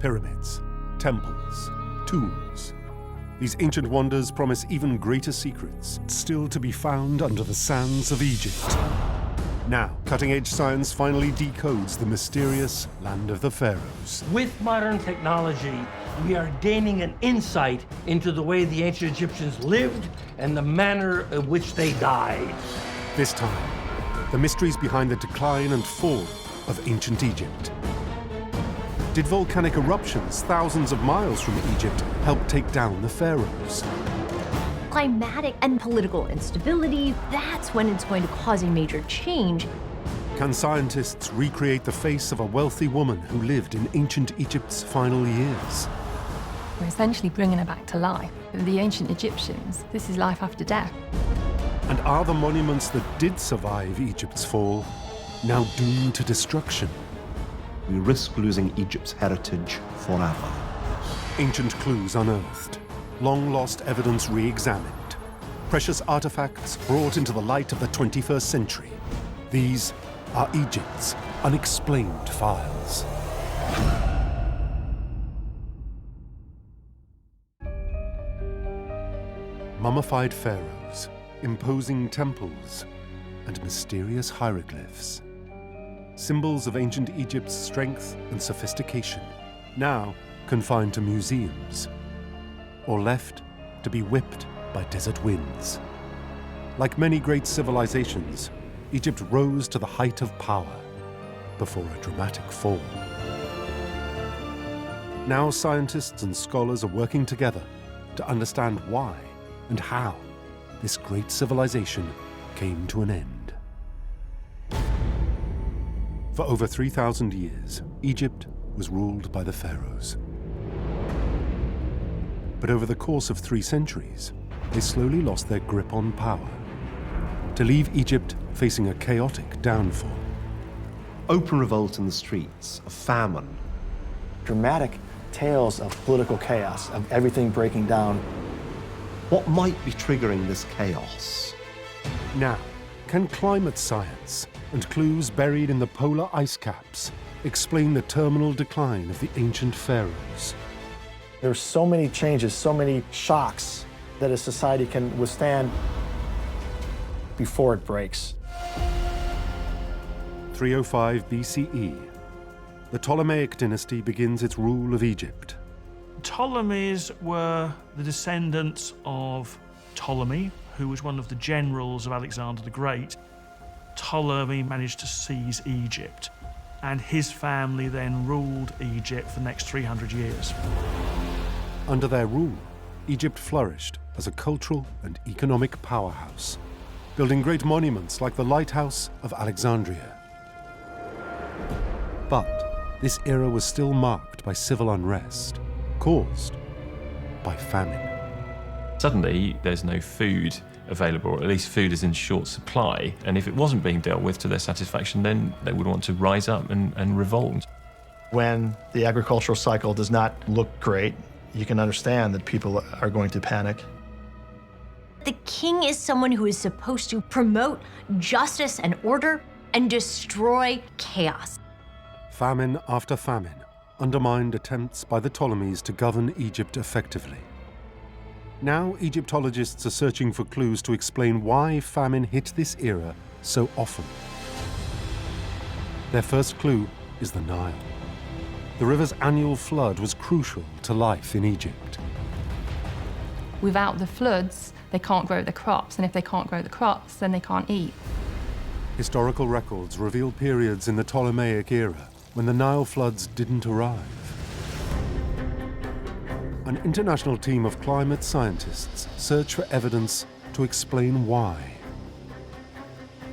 Pyramids, temples, tombs. These ancient wonders promise even greater secrets, still to be found under the sands of Egypt. Now, cutting-edge science finally decodes the mysterious land of the pharaohs. With modern technology, we are gaining an insight into the way the ancient Egyptians lived and the manner in which they died. This time, the mysteries behind the decline and fall of ancient Egypt. Did volcanic eruptions thousands of miles from Egypt help take down the pharaohs? Climatic and political instability, that's when it's going to cause a major change. Can scientists recreate the face of a wealthy woman who lived in ancient Egypt's final years? We're essentially bringing her back to life. For the ancient Egyptians, this is life after death. And are the monuments that did survive Egypt's fall now doomed to destruction? We risk losing Egypt's heritage forever. Ancient clues unearthed, long-lost evidence re-examined, precious artifacts brought into the light of the 21st century. These are Egypt's unexplained files. Mummified pharaohs, imposing temples, and mysterious hieroglyphs. Symbols of ancient Egypt's strength and sophistication, now confined to museums, or left to be whipped by desert winds. Like many great civilizations, Egypt rose to the height of power before a dramatic fall. Now scientists and scholars are working together to understand why and how this great civilization came to an end. For over 3,000 years, Egypt was ruled by the pharaohs. But over the course of 3 centuries, they slowly lost their grip on power, to leave Egypt facing a chaotic downfall. Open revolt in the streets, a famine. Dramatic tales of political chaos, of everything breaking down. What might be triggering this chaos? Now, can climate science and clues buried in the polar ice caps explain the terminal decline of the ancient pharaohs? There are so many changes, so many shocks that a society can withstand before it breaks. 305 BCE, the Ptolemaic Dynasty begins its rule of Egypt. Ptolemies were the descendants of Ptolemy, who was one of the generals of Alexander the Great. Ptolemy managed to seize Egypt, and his family then ruled Egypt for the next 300 years. Under their rule, Egypt flourished as a cultural and economic powerhouse, building great monuments like the Lighthouse of Alexandria. But this era was still marked by civil unrest, caused by famine. Suddenly, there's no food available, or at least food is in short supply, and if it wasn't being dealt with to their satisfaction, then they would want to rise up and revolt. When the agricultural cycle does not look great, you can understand that people are going to panic. The king is someone who is supposed to promote justice and order and destroy chaos. Famine after famine undermined attempts by the Ptolemies to govern Egypt effectively. Now Egyptologists are searching for clues to explain why famine hit this era so often. Their first clue is the Nile. The river's annual flood was crucial to life in Egypt. Without the floods, they can't grow the crops, and if they can't grow the crops, then they can't eat. Historical records reveal periods in the Ptolemaic era when the Nile floods didn't arrive. An international team of climate scientists search for evidence to explain why.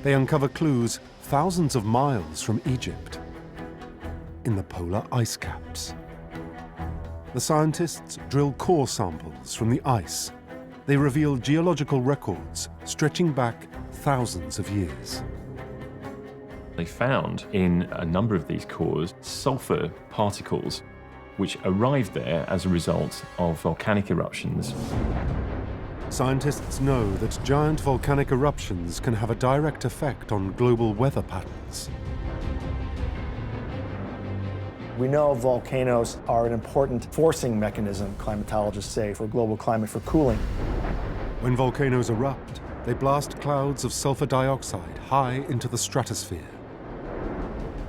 They uncover clues thousands of miles from Egypt, in the polar ice caps. The scientists drill core samples from the ice. They reveal geological records stretching back thousands of years. They found in a number of these cores sulfur particles which arrived there as a result of volcanic eruptions. Scientists know that giant volcanic eruptions can have a direct effect on global weather patterns. We know volcanoes are an important forcing mechanism, climatologists say, for global climate, for cooling. When volcanoes erupt, they blast clouds of sulfur dioxide high into the stratosphere.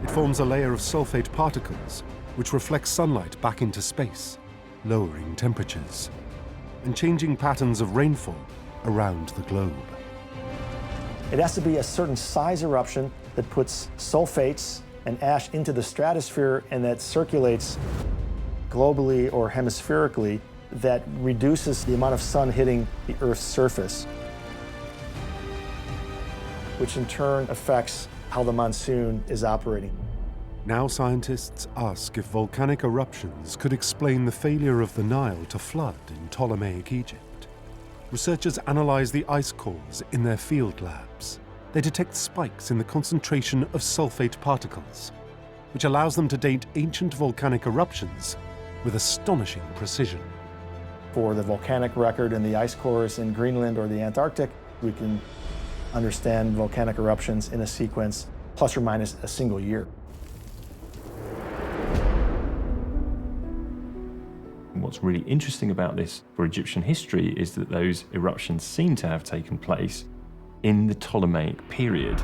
It forms a layer of sulfate particles, which reflects sunlight back into space, lowering temperatures and changing patterns of rainfall around the globe. It has to be a certain size eruption that puts sulfates and ash into the stratosphere and that circulates globally or hemispherically, that reduces the amount of sun hitting the Earth's surface, which in turn affects how the monsoon is operating. Now scientists ask if volcanic eruptions could explain the failure of the Nile to flood in Ptolemaic Egypt. Researchers analyze the ice cores in their field labs. They detect spikes in the concentration of sulfate particles, which allows them to date ancient volcanic eruptions with astonishing precision. For the volcanic record in the ice cores in Greenland or the Antarctic, we can understand volcanic eruptions in a sequence plus or minus a single year. What's really interesting about this for Egyptian history is that those eruptions seem to have taken place in the Ptolemaic period.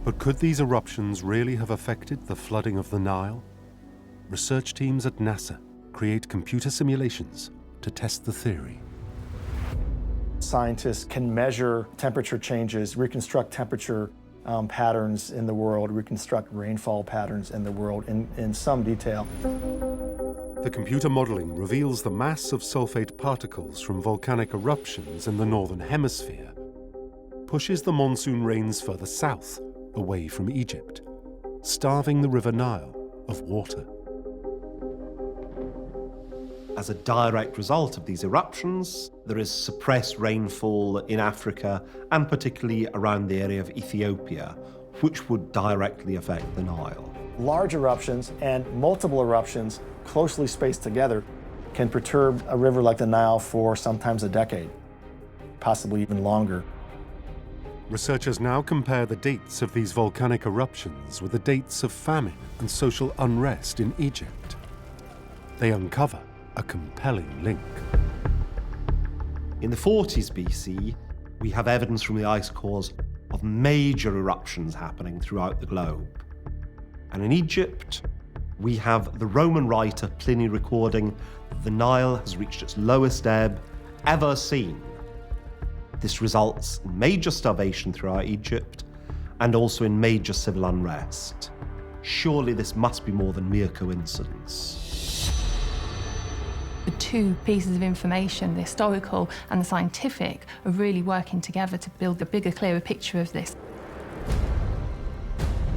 But could these eruptions really have affected the flooding of the Nile? Research teams at NASA create computer simulations to test the theory. Scientists can measure temperature changes, reconstruct temperature patterns in the world, reconstruct rainfall patterns in the world in some detail. The computer modeling reveals the mass of sulfate particles from volcanic eruptions in the northern hemisphere pushes the monsoon rains further south, away from Egypt, starving the River Nile of water. As a direct result of these eruptions, there is suppressed rainfall in Africa and particularly around the area of Ethiopia, which would directly affect the Nile. Large eruptions and multiple eruptions closely spaced together can perturb a river like the Nile for sometimes a decade, possibly even longer. Researchers now compare the dates of these volcanic eruptions with the dates of famine and social unrest in Egypt. They uncover a compelling link. In the 40s BC, we have evidence from the ice cores of major eruptions happening throughout the globe. And in Egypt, we have the Roman writer Pliny recording that the Nile has reached its lowest ebb ever seen. This results in major starvation throughout Egypt and also in major civil unrest. Surely this must be more than mere coincidence. The two pieces of information, the historical and the scientific, are really working together to build a bigger, clearer picture of this.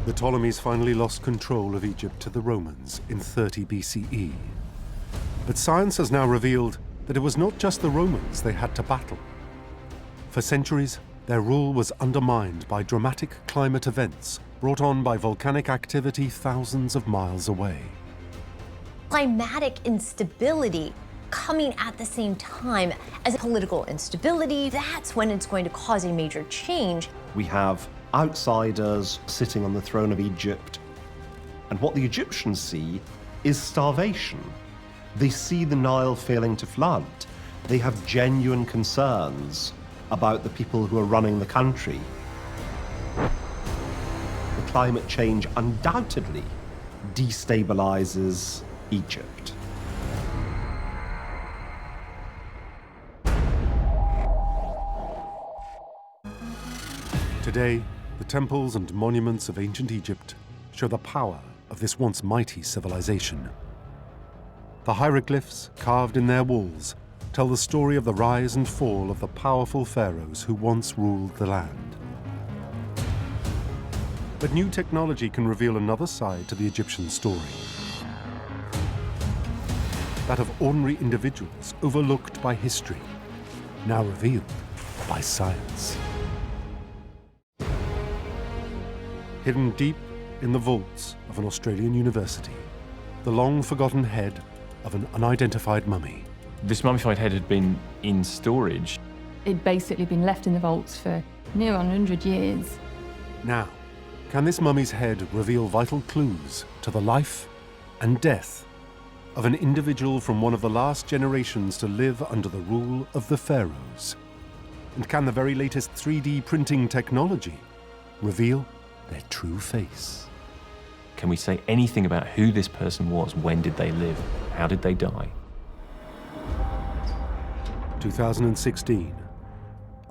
The Ptolemies finally lost control of Egypt to the Romans in 30 BCE. But science has now revealed that it was not just the Romans they had to battle. For centuries, their rule was undermined by dramatic climate events brought on by volcanic activity thousands of miles away. Climatic instability coming at the same time as political instability, that's when it's going to cause a major change. We have outsiders sitting on the throne of Egypt, and what the Egyptians see is starvation. They see the Nile failing to flood. They have genuine concerns about the people who are running the country. The climate change undoubtedly destabilizes Egypt. Today, the temples and monuments of ancient Egypt show the power of this once mighty civilization. The hieroglyphs carved in their walls tell the story of the rise and fall of the powerful pharaohs who once ruled the land. But new technology can reveal another side to the Egyptian story. That of ordinary individuals overlooked by history, now revealed by science. Hidden deep in the vaults of an Australian university, the long-forgotten head of an unidentified mummy. This mummified head had been in storage. It'd basically been left in the vaults for near on 100 years. Now, can this mummy's head reveal vital clues to the life and death of an individual from one of the last generations to live under the rule of the Pharaohs? And can the very latest 3D printing technology reveal their true face? Can we say anything about who this person was? When did they live? How did they die? 2016.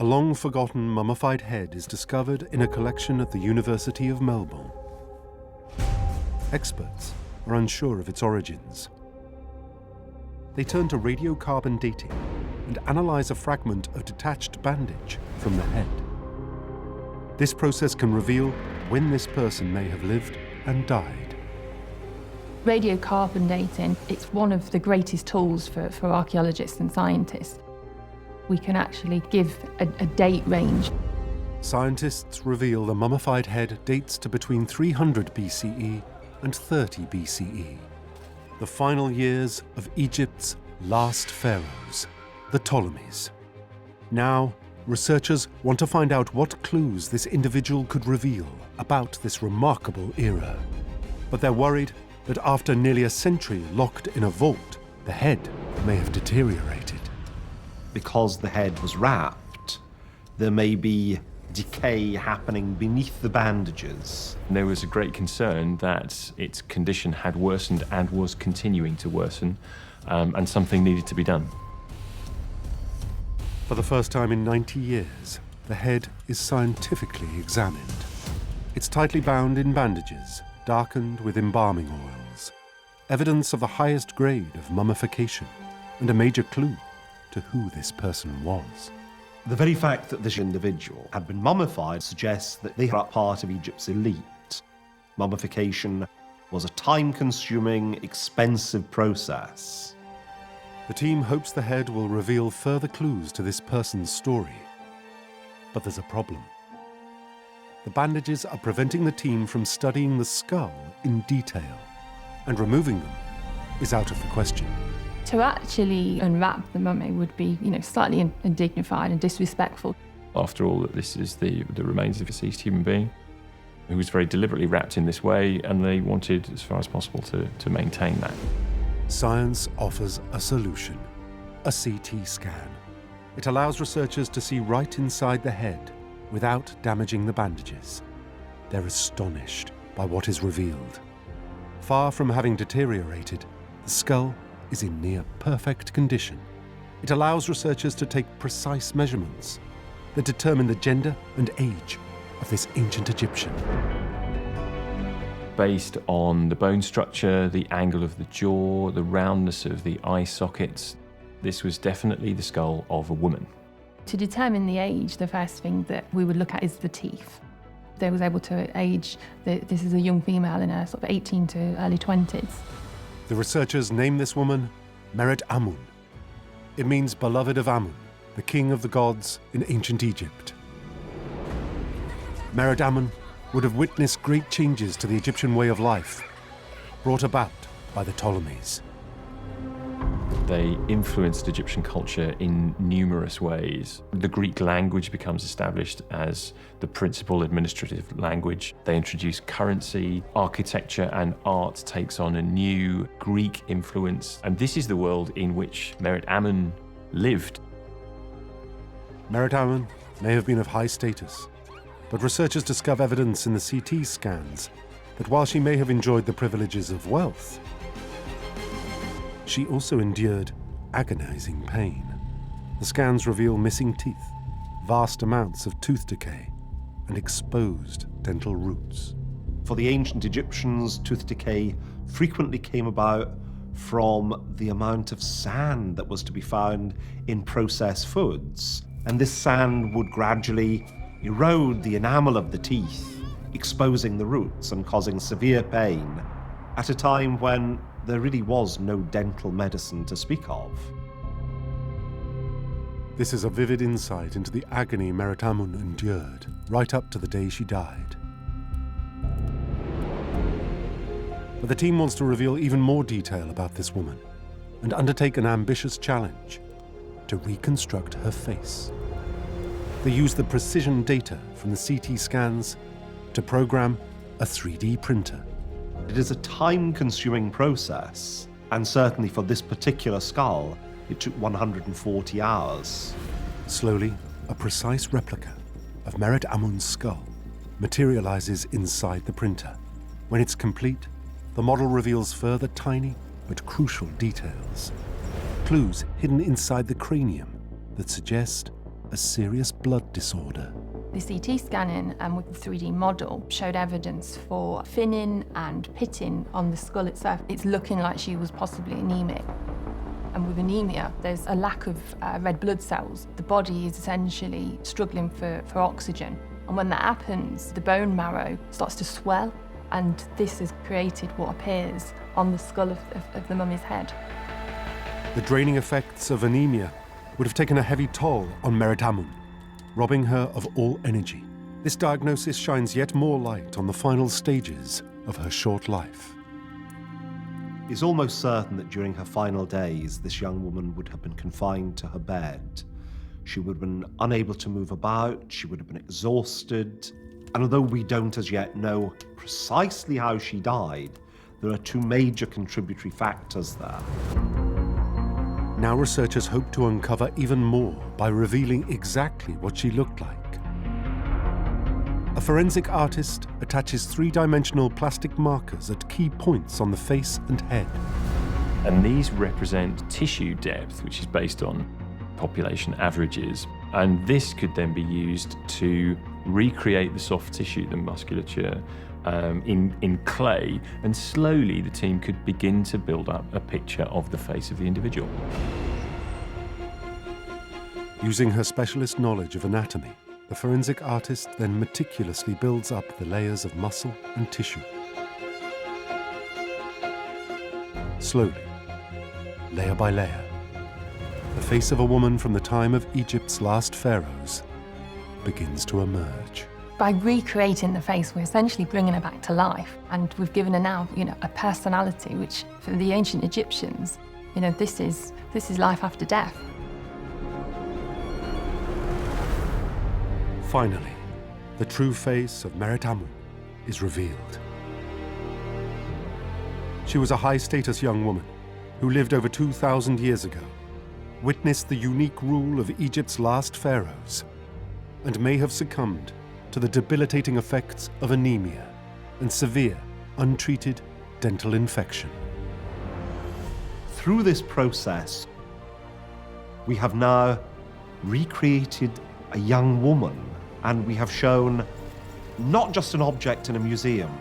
A long-forgotten mummified head is discovered in a collection at the University of Melbourne. Experts are unsure of its origins. They turn to radiocarbon dating and analyze a fragment of detached bandage from the head. This process can reveal when this person may have lived and died. Radiocarbon dating, it's one of the greatest tools for archaeologists and scientists. We can actually give a date range. Scientists reveal the mummified head dates to between 300 BCE and 30 BCE, the final years of Egypt's last pharaohs, the Ptolemies. Now, researchers want to find out what clues this individual could reveal about this remarkable era. But they're worried that after nearly a century locked in a vault, the head may have deteriorated. Because the head was wrapped, there may be decay happening beneath the bandages. There was a great concern that its condition had worsened and was continuing to worsen, and something needed to be done. For the first time in 90 years, the head is scientifically examined. It's tightly bound in bandages, darkened with embalming oils, evidence of the highest grade of mummification, and a major clue to who this person was. The very fact that this individual had been mummified suggests that they are part of Egypt's elite. Mummification was a time-consuming, expensive process. The team hopes the head will reveal further clues to this person's story. But there's a problem. The bandages are preventing the team from studying the skull in detail, and removing them is out of the question. To actually unwrap the mummy would be, slightly undignified and disrespectful. After all, this is the remains of a deceased human being who was very deliberately wrapped in this way, and they wanted, as far as possible, to maintain that. Science offers a solution: a CT scan. It allows researchers to see right inside the head without damaging the bandages. They're astonished by what is revealed. Far from having deteriorated, the skull is in near perfect condition. It allows researchers to take precise measurements that determine the gender and age of this ancient Egyptian. Based on the bone structure, the angle of the jaw, the roundness of the eye sockets, this was definitely the skull of a woman. To determine the age, the first thing that we would look at is the teeth. They was able to age, this is a young female in her sort of 18 to early 20s. The researchers name this woman Meret Amun. It means beloved of Amun, the king of the gods in ancient Egypt. Meret Amun would have witnessed great changes to the Egyptian way of life, brought about by the Ptolemies. They influenced Egyptian culture in numerous ways. The Greek language becomes established as the principal administrative language. They introduce currency, architecture, and art takes on a new Greek influence. And this is the world in which Meret Amun lived. Meret Amun may have been of high status, but researchers discover evidence in the CT scans that while she may have enjoyed the privileges of wealth, she also endured agonizing pain. The scans reveal missing teeth, vast amounts of tooth decay, and exposed dental roots. For the ancient Egyptians, tooth decay frequently came about from the amount of sand that was to be found in processed foods. And this sand would gradually erode the enamel of the teeth, exposing the roots and causing severe pain at a time when there really was no dental medicine to speak of. This is a vivid insight into the agony Meret Amun endured right up to the day she died. But the team wants to reveal even more detail about this woman and undertake an ambitious challenge to reconstruct her face. They use the precision data from the CT scans to program a 3D printer. It is a time-consuming process, and certainly for this particular skull, it took 140 hours. Slowly, a precise replica of Merit Amun's skull materializes inside the printer. When it's complete, the model reveals further tiny but crucial details. Clues hidden inside the cranium that suggest a serious blood disorder. The CT scanning with the 3D model showed evidence for thinning and pitting on the skull itself. It's looking like she was possibly anemic. And with anemia, there's a lack of red blood cells. The body is essentially struggling for oxygen. And when that happens, the bone marrow starts to swell, and this has created what appears on the skull of the mummy's head. The draining effects of anemia would have taken a heavy toll on Merit Amun, robbing her of all energy. This diagnosis shines yet more light on the final stages of her short life. It's almost certain that during her final days, this young woman would have been confined to her bed. She would have been unable to move about, she would have been exhausted. And although we don't as yet know precisely how she died, there are two major contributory factors there. Now researchers hope to uncover even more by revealing exactly what she looked like. A forensic artist attaches three-dimensional plastic markers at key points on the face and head. And these represent tissue depth, which is based on population averages. And this could then be used to recreate the soft tissue, the musculature, in clay, and slowly the team could begin to build up a picture of the face of the individual. Using her specialist knowledge of anatomy, the forensic artist then meticulously builds up the layers of muscle and tissue. Slowly, layer by layer, the face of a woman from the time of Egypt's last pharaohs begins to emerge. By recreating the face, we're essentially bringing her back to life, and we've given her now, a personality, which for the ancient Egyptians, this is life after death. Finally, the true face of Merit Amun is revealed. She was a high-status young woman who lived over 2,000 years ago, witnessed the unique rule of Egypt's last pharaohs, and may have succumbed to the debilitating effects of anemia and severe, untreated dental infection. Through this process, we have now recreated a young woman, and we have shown not just an object in a museum,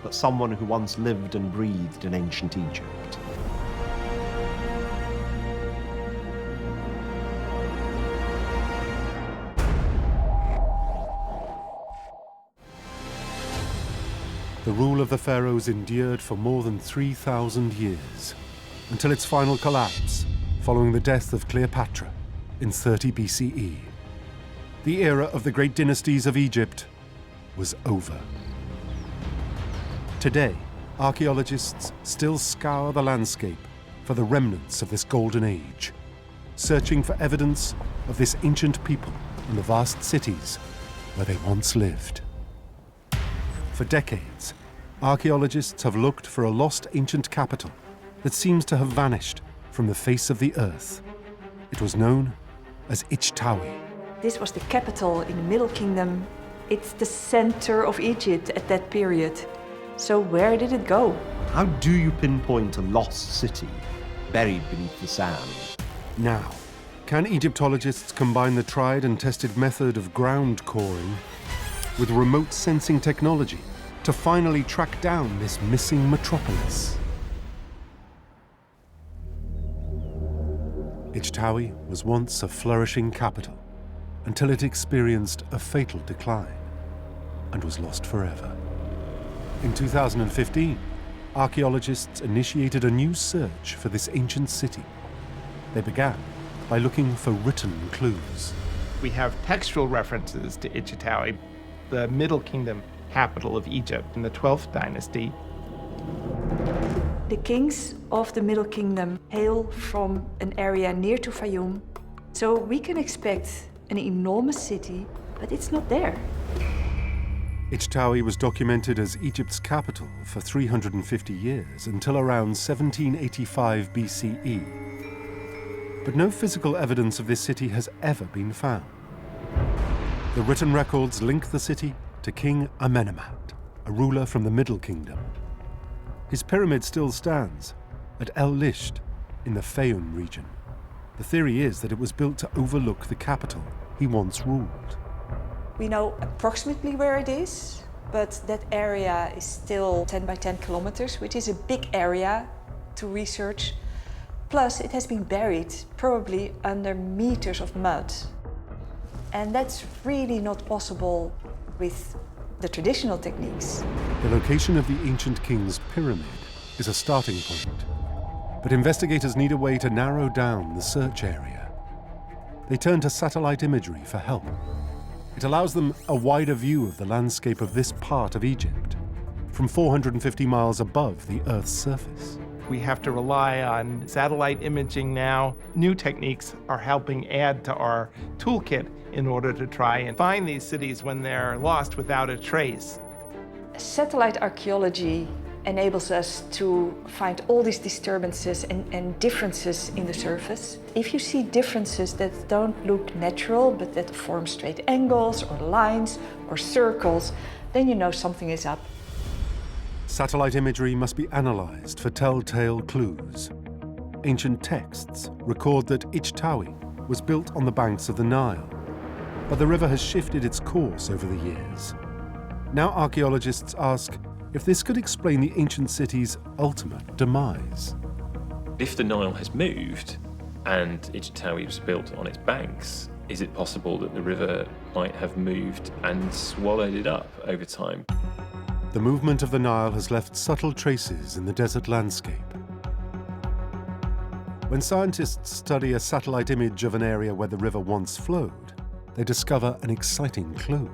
but someone who once lived and breathed in ancient Egypt. The rule of the pharaohs endured for more than 3,000 years, until its final collapse following the death of Cleopatra in 30 BCE. The era of the great dynasties of Egypt was over. Today, archaeologists still scour the landscape for the remnants of this golden age, searching for evidence of this ancient people in the vast cities where they once lived. For decades, archaeologists have looked for a lost ancient capital that seems to have vanished from the face of the earth. It was known as Ichtawi. This was the capital in the Middle Kingdom. It's the center of Egypt at that period. So where did it go? How do you pinpoint a lost city buried beneath the sand? Now, can Egyptologists combine the tried and tested method of ground coring with remote sensing technology to finally track down this missing metropolis? Ichtawi was once a flourishing capital until it experienced a fatal decline and was lost forever. In 2015, archaeologists initiated a new search for this ancient city. They began by looking for written clues. We have textual references to Ichtawi, the Middle Kingdom capital of Egypt in the 12th dynasty. The kings of the Middle Kingdom hail from an area near to Fayum, so we can expect an enormous city, but it's not there. Ichtawi was documented as Egypt's capital for 350 years until around 1785 BCE. But no physical evidence of this city has ever been found. The written records link the city to King Amenemhat, a ruler from the Middle Kingdom. His pyramid still stands at El Lisht in the Fayum region. The theory is that it was built to overlook the capital he once ruled. We know approximately where it is, but that area is still 10 by 10 kilometers, which is a big area to research. Plus, it has been buried, probably under meters of mud. And that's really not possible with the traditional techniques. The location of the ancient king's pyramid is a starting point, but investigators need a way to narrow down the search area. They turn to satellite imagery for help. It allows them a wider view of the landscape of this part of Egypt, from 450 miles above the Earth's surface. We have to rely on satellite imaging now. New techniques are helping add to our toolkit in order to try and find these cities when they're lost without a trace. Satellite archaeology enables us to find all these disturbances and differences in the surface. If you see differences that don't look natural, but that form straight angles or lines or circles, then you know something is up. Satellite imagery must be analyzed for telltale clues. Ancient texts record that Ichtawi was built on the banks of the Nile, but the river has shifted its course over the years. Now archaeologists ask if this could explain the ancient city's ultimate demise. If the Nile has moved and Ichtawi was built on its banks, is it possible that the river might have moved and swallowed it up over time? The movement of the Nile has left subtle traces in the desert landscape. When scientists study a satellite image of an area where the river once flowed, they discover an exciting clue.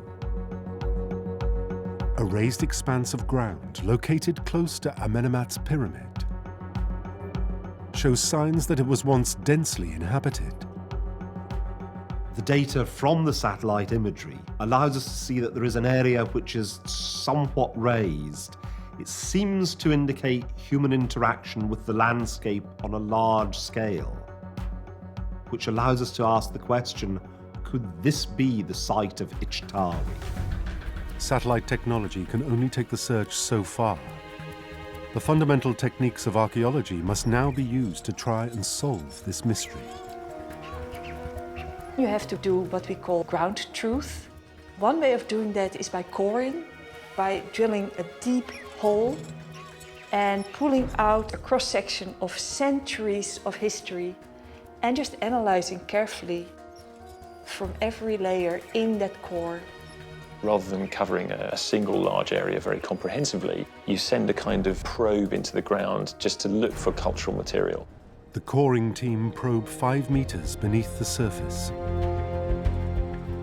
A raised expanse of ground located close to Amenemhat's pyramid shows signs that it was once densely inhabited. The data from the satellite imagery allows us to see that there is an area which is somewhat raised. It seems to indicate human interaction with the landscape on a large scale, which allows us to ask the question, could this be the site of Ichtawi? Satellite technology can only take the search so far. The fundamental techniques of archaeology must now be used to try and solve this mystery. You have to do what we call ground truth. One way of doing that is by coring, by drilling a deep hole and pulling out a cross-section of centuries of history and just analyzing carefully from every layer in that core. Rather than covering a single large area very comprehensively, you send a kind of probe into the ground just to look for cultural material. The coring team probe 5 meters beneath the surface.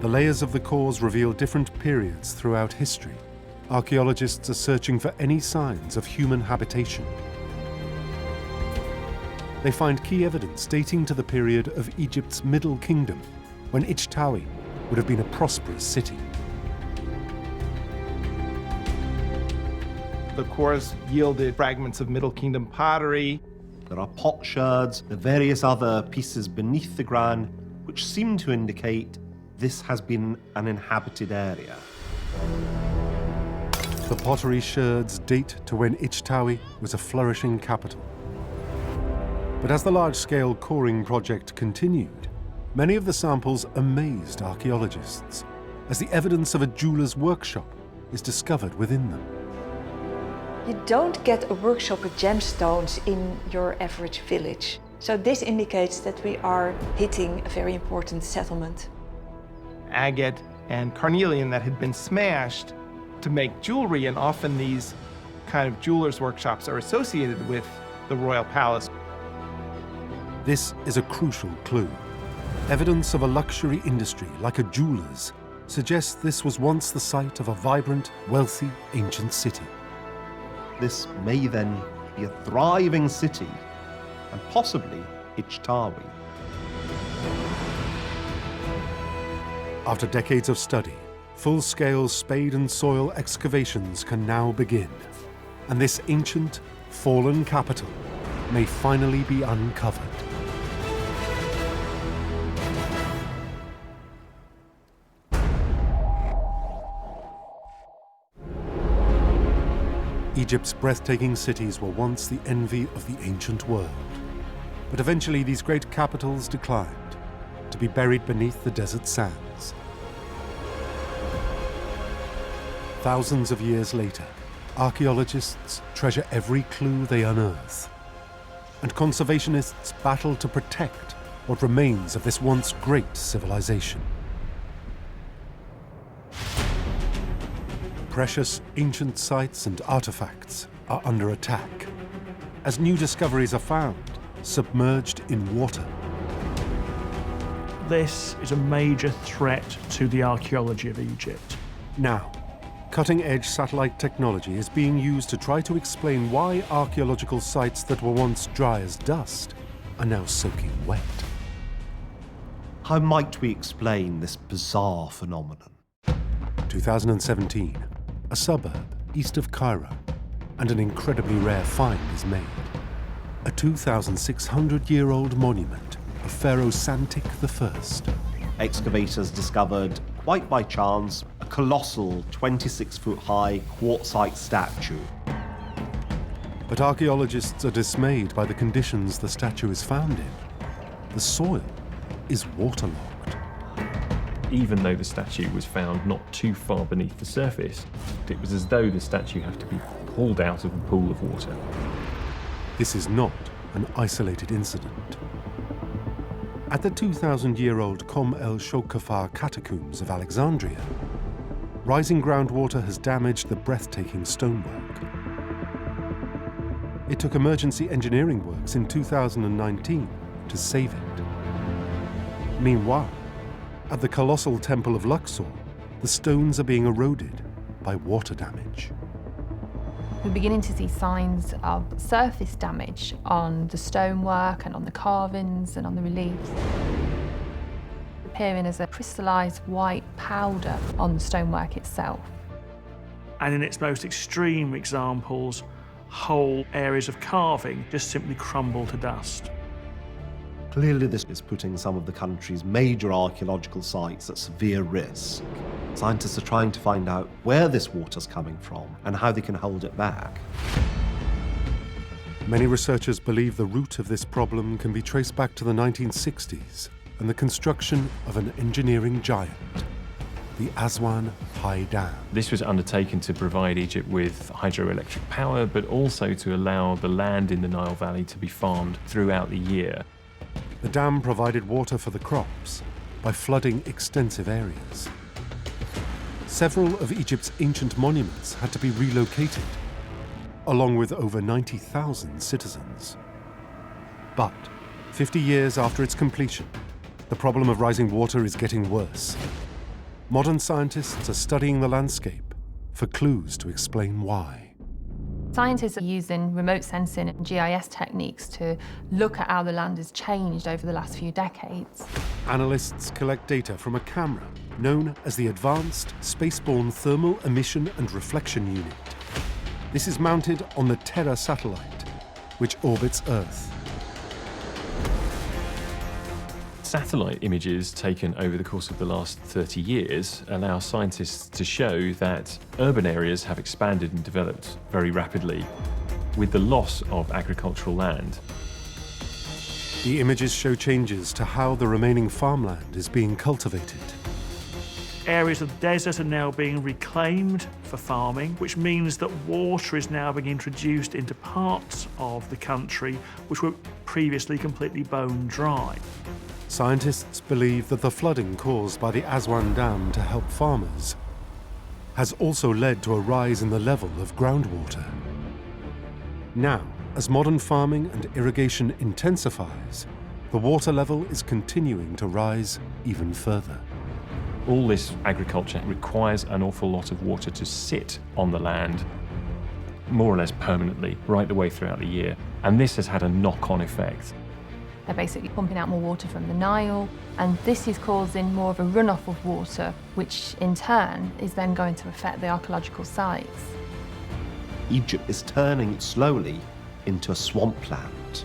The layers of the cores reveal different periods throughout history. Archaeologists are searching for any signs of human habitation. They find key evidence dating to the period of Egypt's Middle Kingdom, when Ichtawi would have been a prosperous city. The cores yielded fragments of Middle Kingdom pottery. There are potsherds and various other pieces beneath the ground which seem to indicate this has been an inhabited area. The pottery sherds date to when Ichtawi was a flourishing capital. But as the large-scale coring project continued, many of the samples amazed archaeologists, as the evidence of a jeweler's workshop is discovered within them. You don't get a workshop with gemstones in your average village. So this indicates that we are hitting a very important settlement. Agate and carnelian that had been smashed to make jewelry, and often these kind of jewelers' workshops are associated with the royal palace. This is a crucial clue. Evidence of a luxury industry like a jeweler's suggests this was once the site of a vibrant, wealthy, ancient city. This may then be a thriving city, and possibly Ichtawi. After decades of study, full-scale spade and soil excavations can now begin, and this ancient, fallen capital may finally be uncovered. Egypt's breathtaking cities were once the envy of the ancient world. But eventually these great capitals declined, to be buried beneath the desert sands. Thousands of years later, archaeologists treasure every clue they unearth, and conservationists battle to protect what remains of this once great civilization. Precious ancient sites and artifacts are under attack, as new discoveries are found submerged in water. This is a major threat to the archaeology of Egypt. Now, cutting-edge satellite technology is being used to try to explain why archaeological sites that were once dry as dust are now soaking wet. How might we explain this bizarre phenomenon? 2017, a suburb east of Cairo, and an incredibly rare find is made. A 2,600-year-old monument of Pharaoh Santik I. Excavators discovered, quite by chance, a colossal 26-foot-high quartzite statue. But archaeologists are dismayed by the conditions the statue is found in. The soil is waterlogged. Even though the statue was found not too far beneath the surface, it was as though the statue had to be pulled out of a pool of water. This is not an isolated incident. At the 2,000-year-old Kom el-Shokafar catacombs of Alexandria, rising groundwater has damaged the breathtaking stonework. It took emergency engineering works in 2019 to save it. Meanwhile, at the colossal Temple of Luxor, the stones are being eroded by water damage. We're beginning to see signs of surface damage on the stonework and on the carvings and on the reliefs, appearing as a crystallized white powder on the stonework itself. And in its most extreme examples, whole areas of carving just simply crumble to dust. Clearly, this is putting some of the country's major archaeological sites at severe risk. Scientists are trying to find out where this water's coming from and how they can hold it back. Many researchers believe the root of this problem can be traced back to the 1960s and the construction of an engineering giant, the Aswan High Dam. This was undertaken to provide Egypt with hydroelectric power, but also to allow the land in the Nile Valley to be farmed throughout the year. The dam provided water for the crops by flooding extensive areas. Several of Egypt's ancient monuments had to be relocated, along with over 90,000 citizens. But 50 years after its completion, the problem of rising water is getting worse. Modern scientists are studying the landscape for clues to explain why. Scientists are using remote sensing and GIS techniques to look at how the land has changed over the last few decades. Analysts collect data from a camera known as the Advanced Spaceborne Thermal Emission and Reflection Unit. This is mounted on the Terra satellite, which orbits Earth. Satellite images taken over the course of the last 30 years allow scientists to show that urban areas have expanded and developed very rapidly, with the loss of agricultural land. The images show changes to how the remaining farmland is being cultivated. Areas of the desert are now being reclaimed for farming, which means that water is now being introduced into parts of the country which were previously completely bone dry. Scientists believe that the flooding caused by the Aswan Dam to help farmers has also led to a rise in the level of groundwater. Now, as modern farming and irrigation intensifies, the water level is continuing to rise even further. All this agriculture requires an awful lot of water to sit on the land, more or less permanently, right the way throughout the year. And this has had a knock-on effect. They're basically pumping out more water from the Nile, and this is causing more of a runoff of water, which in turn is then going to affect the archaeological sites. Egypt is turning slowly into a swampland.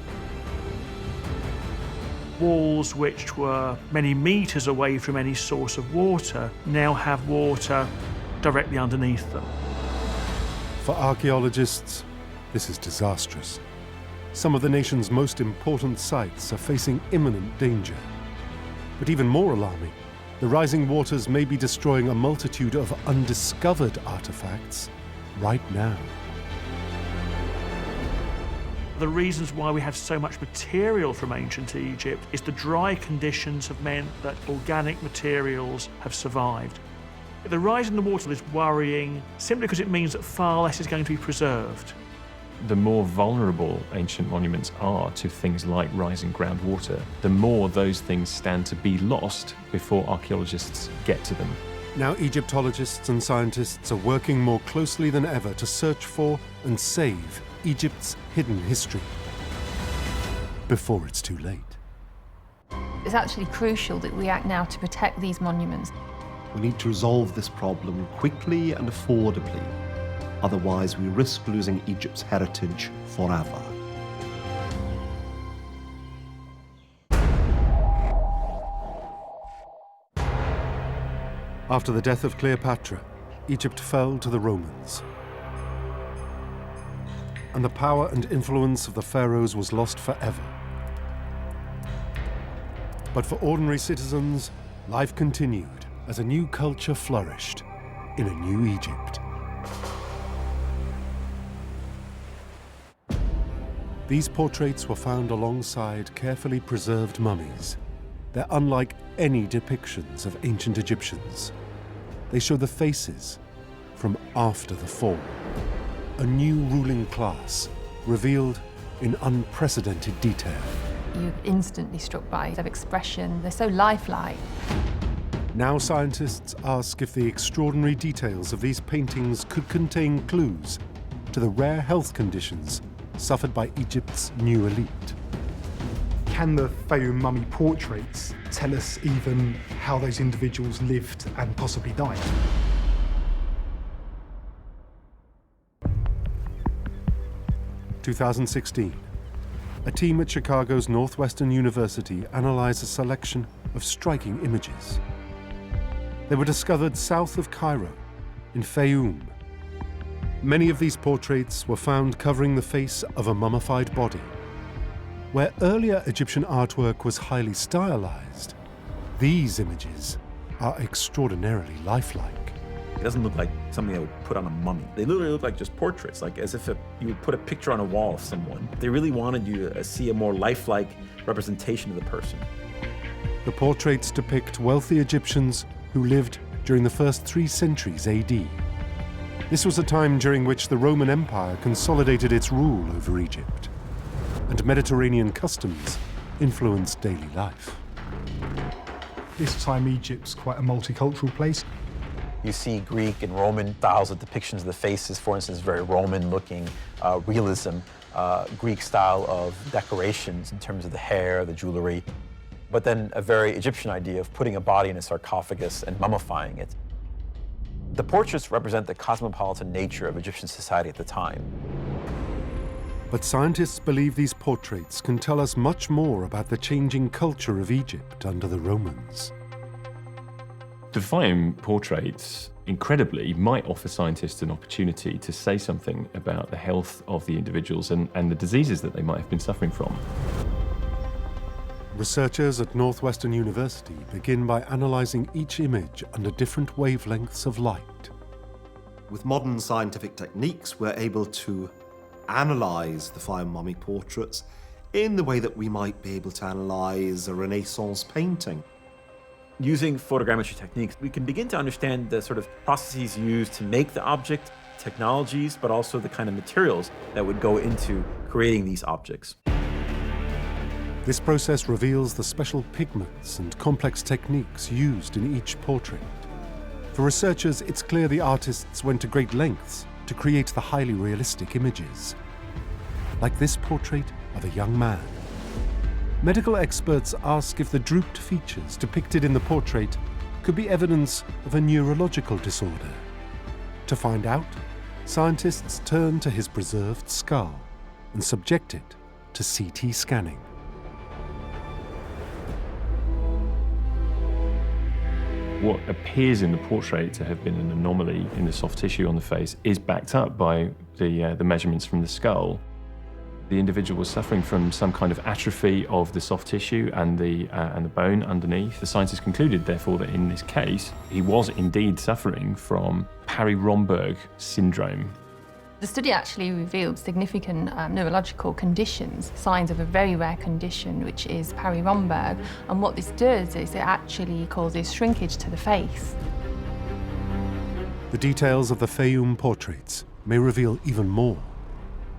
Walls which were many meters away from any source of water now have water directly underneath them. For archaeologists, this is disastrous. Some of the nation's most important sites are facing imminent danger. But even more alarming, the rising waters may be destroying a multitude of undiscovered artifacts right now. The reasons why we have so much material from ancient Egypt is the dry conditions have meant that organic materials have survived. The rise in the water is worrying simply because it means that far less is going to be preserved. The more vulnerable ancient monuments are to things like rising groundwater, the more those things stand to be lost before archaeologists get to them. Now Egyptologists and scientists are working more closely than ever to search for and save Egypt's hidden history before it's too late. It's actually crucial that we act now to protect these monuments. We need to resolve this problem quickly and affordably. Otherwise, we risk losing Egypt's heritage forever. After the death of Cleopatra, Egypt fell to the Romans. And the power and influence of the pharaohs was lost forever. But for ordinary citizens, life continued as a new culture flourished in a new Egypt. These portraits were found alongside carefully preserved mummies. They're unlike any depictions of ancient Egyptians. They show the faces from after the fall. A new ruling class revealed in unprecedented detail. You're instantly struck by their expression. They're so lifelike. Now scientists ask if the extraordinary details of these paintings could contain clues to the rare health conditions suffered by Egypt's new elite. Can the Pharaoh mummy portraits tell us even how those individuals lived and possibly died? In 2016, a team at Chicago's Northwestern University analyzed a selection of striking images. They were discovered south of Cairo, in Fayoum. Many of these portraits were found covering the face of a mummified body. Where earlier Egyptian artwork was highly stylized, these images are extraordinarily lifelike. It doesn't look like something I would put on a mummy. They literally look like just portraits, like as if you would put a picture on a wall of someone. They really wanted you to see a more lifelike representation of the person. The portraits depict wealthy Egyptians who lived during the first 3 centuries AD. This was a time during which the Roman Empire consolidated its rule over Egypt, and Mediterranean customs influenced daily life. This time Egypt's quite a multicultural place. You see Greek and Roman styles of depictions of the faces, for instance, very Roman-looking realism, Greek style of decorations in terms of the hair, the jewelry, but then a very Egyptian idea of putting a body in a sarcophagus and mummifying it. The portraits represent the cosmopolitan nature of Egyptian society at the time. But scientists believe these portraits can tell us much more about the changing culture of Egypt under the Romans. The Fayoum portraits, incredibly, might offer scientists an opportunity to say something about the health of the individuals and the diseases that they might have been suffering from. Researchers at Northwestern University begin by analyzing each image under different wavelengths of light. With modern scientific techniques, we're able to analyze the Fayoum mummy portraits in the way that we might be able to analyze a Renaissance painting. Using photogrammetry techniques, we can begin to understand the sort of processes used to make the object, technologies, but also the kind of materials that would go into creating these objects. This process reveals the special pigments and complex techniques used in each portrait. For researchers, it's clear the artists went to great lengths to create the highly realistic images. Like this portrait of a young man. medical experts ask if the drooped features depicted in the portrait could be evidence of a neurological disorder. To find out, scientists turn to his preserved skull and subject it to CT scanning. What appears in the portrait to have been an anomaly in the soft tissue on the face is backed up by the measurements from the skull. The individual was suffering from some kind of atrophy of the soft tissue and the bone underneath. The scientists concluded, therefore, that in this case, he was indeed suffering from Parry-Romberg syndrome. The study actually revealed significant neurological conditions, signs of a very rare condition, which is Parry-Romberg. And what this does is it actually causes shrinkage to the face. The details of the Fayum portraits may reveal even more.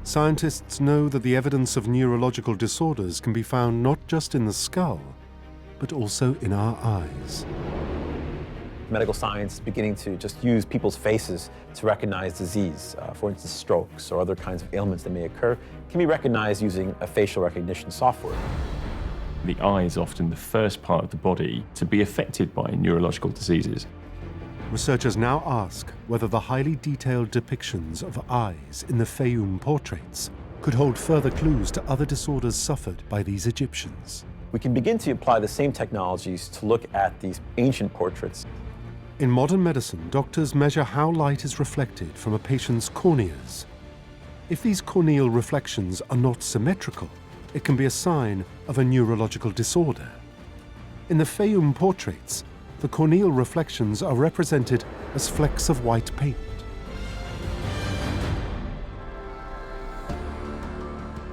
Scientists know that the evidence of neurological disorders can be found not just in the skull, but also in our eyes. Medical science is beginning to just use people's faces to recognize disease. For instance, strokes or other kinds of ailments that may occur can be recognized using a facial recognition software. The eye is often the first part of the body to be affected by neurological diseases. Researchers now ask whether the highly detailed depictions of eyes in the Fayum portraits could hold further clues to other disorders suffered by these Egyptians. We can begin to apply the same technologies to look at these ancient portraits. In modern medicine, doctors measure how light is reflected from a patient's corneas. If these corneal reflections are not symmetrical, it can be a sign of a neurological disorder. In the Fayum portraits, the corneal reflections are represented as flecks of white paint.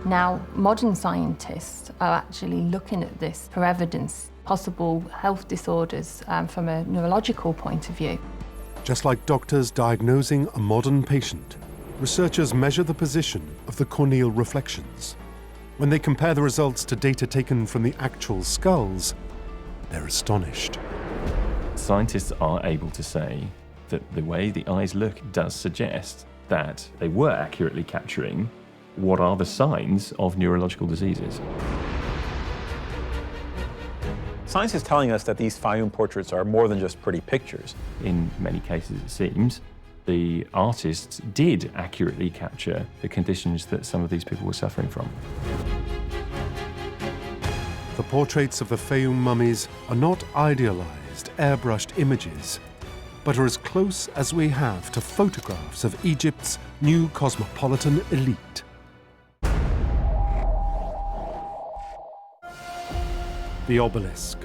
Now, modern scientists are actually looking at this for evidence, possible health disorders from a neurological point of view. Just like doctors diagnosing a modern patient, researchers measure the position of the corneal reflections. When they compare the results to data taken from the actual skulls, they're astonished. Scientists are able to say that the way the eyes look does suggest that they were accurately capturing what are the signs of neurological diseases. Science is telling us that these Fayum portraits are more than just pretty pictures. In many cases, it seems, the artists did accurately capture the conditions that some of these people were suffering from. The portraits of the Fayum mummies are not idealized, airbrushed images, but are as close as we have to photographs of Egypt's new cosmopolitan elite. The Obelisk,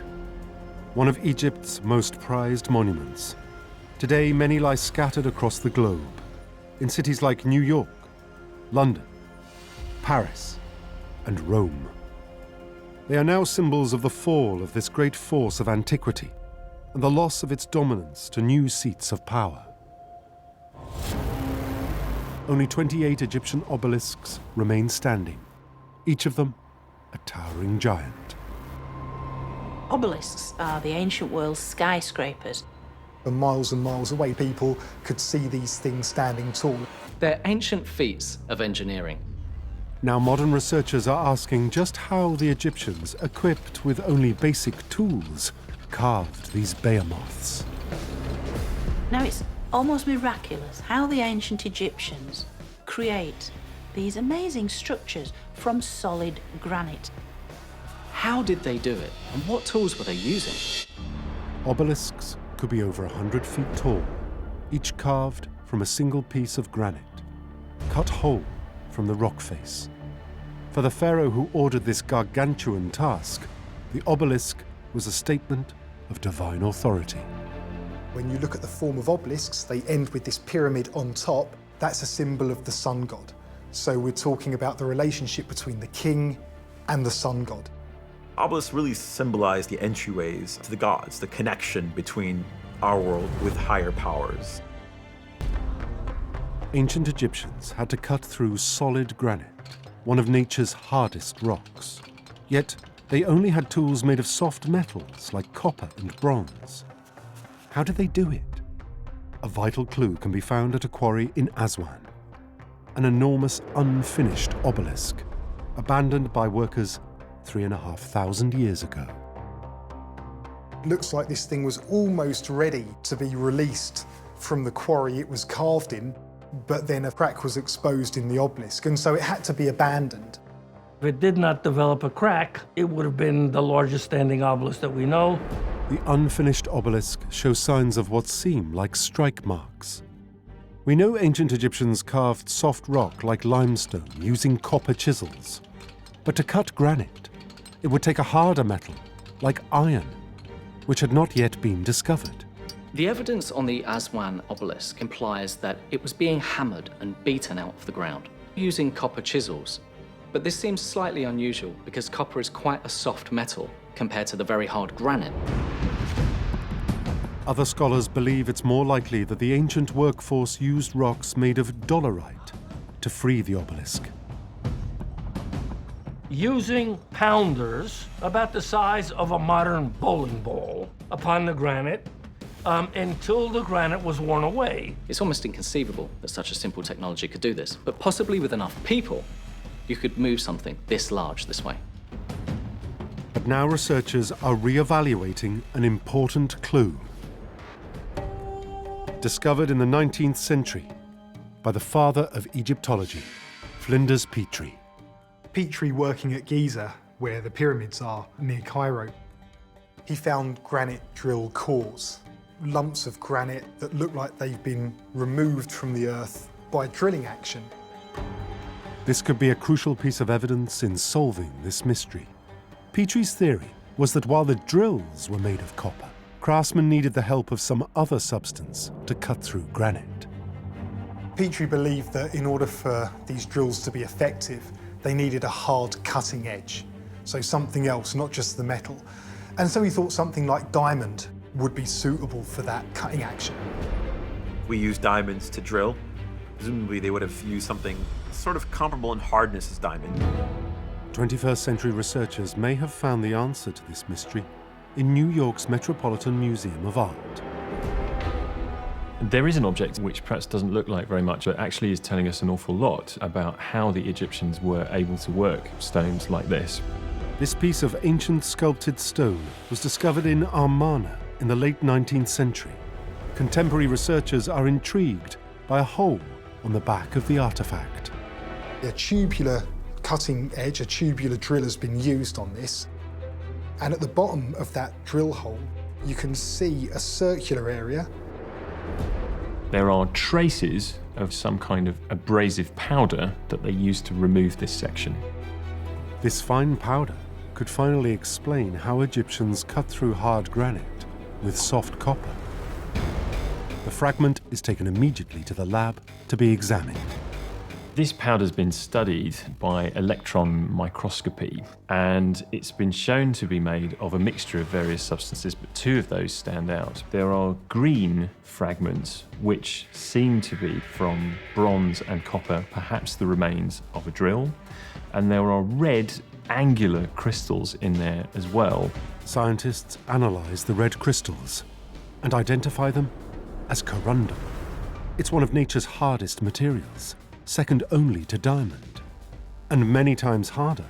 one of Egypt's most prized monuments. Today, many lie scattered across the globe, in cities like New York, London, Paris, and Rome. They are now symbols of the fall of this great force of antiquity and the loss of its dominance to new seats of power. Only 28 Egyptian obelisks remain standing, each of them a towering giant. Obelisks are the ancient world's skyscrapers. For miles and miles away, people could see these things standing tall. They're ancient feats of engineering. Now modern researchers are asking just how the Egyptians, equipped with only basic tools, carved these behemoths. Now it's almost miraculous how the ancient Egyptians create these amazing structures from solid granite. How did they do it, and what tools were they using? Obelisks could be over 100 feet tall, each carved from a single piece of granite, cut whole from the rock face. For the pharaoh who ordered this gargantuan task, the obelisk was a statement of divine authority. When you look at the form of obelisks, they end with this pyramid on top. That's a symbol of the sun god. So we're talking about the relationship between the king and the sun god. Obelisks really symbolize the entryways to the gods, the connection between our world with higher powers. Ancient Egyptians had to cut through solid granite, one of nature's hardest rocks. Yet they only had tools made of soft metals like copper and bronze. How did they do it? A vital clue can be found at a quarry in Aswan, an enormous unfinished obelisk, abandoned by workers 3,500 years ago. Looks like this thing was almost ready to be released from the quarry it was carved in, but then a crack was exposed in the obelisk, and so it had to be abandoned. If it did not develop a crack, it would have been the largest standing obelisk that we know. The unfinished obelisk shows signs of what seem like strike marks. We know ancient Egyptians carved soft rock like limestone using copper chisels. But to cut granite, it would take a harder metal, like iron, which had not yet been discovered. The evidence on the Aswan obelisk implies that it was being hammered and beaten out of the ground using copper chisels. But this seems slightly unusual because copper is quite a soft metal compared to the very hard granite. Other scholars believe it's more likely that the ancient workforce used rocks made of dolerite to free the obelisk. Using pounders about the size of a modern bowling ball upon the granite until the granite was worn away. It's almost inconceivable that such a simple technology could do this, but possibly with enough people, you could move something this large this way. But now researchers are re-evaluating an important clue. Discovered in the 19th century by the father of Egyptology, Flinders Petrie. Petrie, working at Giza, where the pyramids are near Cairo, he found granite drill cores, lumps of granite that look like they've been removed from the earth by drilling action. This could be a crucial piece of evidence in solving this mystery. Petrie's theory was that while the drills were made of copper, craftsmen needed the help of some other substance to cut through granite. Petrie believed that in order for these drills to be effective, they needed a hard cutting edge, so something else, not just the metal. And so he thought something like diamond would be suitable for that cutting action. We use diamonds to drill. Presumably they would have used something sort of comparable in hardness as diamond. 21st century researchers may have found the answer to this mystery in New York's Metropolitan Museum of Art. There is an object which perhaps doesn't look like very much, but actually is telling us an awful lot about how the Egyptians were able to work stones like this. This piece of ancient sculpted stone was discovered in Amarna in the late 19th century. Contemporary researchers are intrigued by a hole on the back of the artifact. A tubular cutting edge, a tubular drill has been used on this. And at the bottom of that drill hole, you can see a circular area. There are traces of some kind of abrasive powder that they used to remove this section. This fine powder could finally explain how Egyptians cut through hard granite with soft copper. The fragment is taken immediately to the lab to be examined. This powder's been studied by electron microscopy, and it's been shown to be made of a mixture of various substances, but two of those stand out. There are green fragments, which seem to be from bronze and copper, perhaps the remains of a drill, and there are red angular crystals in there as well. Scientists analyze the red crystals and identify them as corundum. It's one of nature's hardest materials, second only to diamond, and many times harder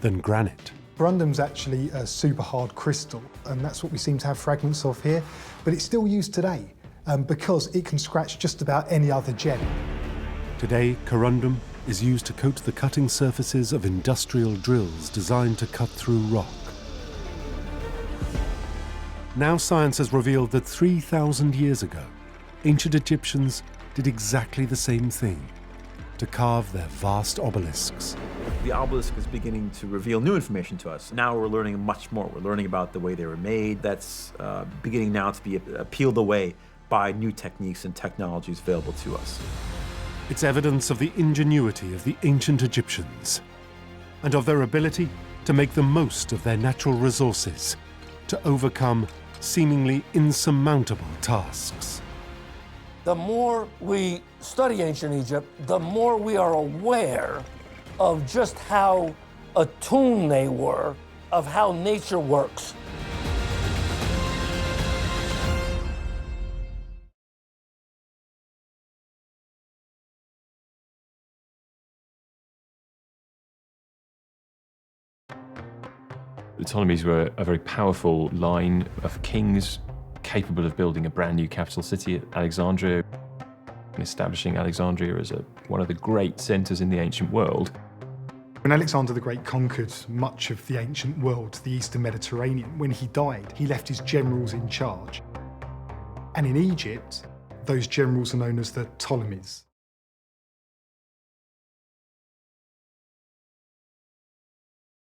than granite. Corundum's actually a super hard crystal, and that's what we seem to have fragments of here, but it's still used today because it can scratch just about any other gem. Today, corundum is used to coat the cutting surfaces of industrial drills designed to cut through rock. Now science has revealed that 3,000 years ago, ancient Egyptians did exactly the same thing to carve their vast obelisks. The obelisk is beginning to reveal new information to us. Now we're learning much more. We're learning about the way they were made. That's beginning now to be peeled away by new techniques and technologies available to us. It's evidence of the ingenuity of the ancient Egyptians and of their ability to make the most of their natural resources to overcome seemingly insurmountable tasks. The more we study ancient Egypt, the more we are aware of just how attuned they were, of how nature works. The Ptolemies were a very powerful line of kings capable of building a brand new capital city at Alexandria, and establishing Alexandria as one of the great centres in the ancient world. When Alexander the Great conquered much of the ancient world, the Eastern Mediterranean, when he died, he left his generals in charge. And in Egypt, those generals are known as the Ptolemies.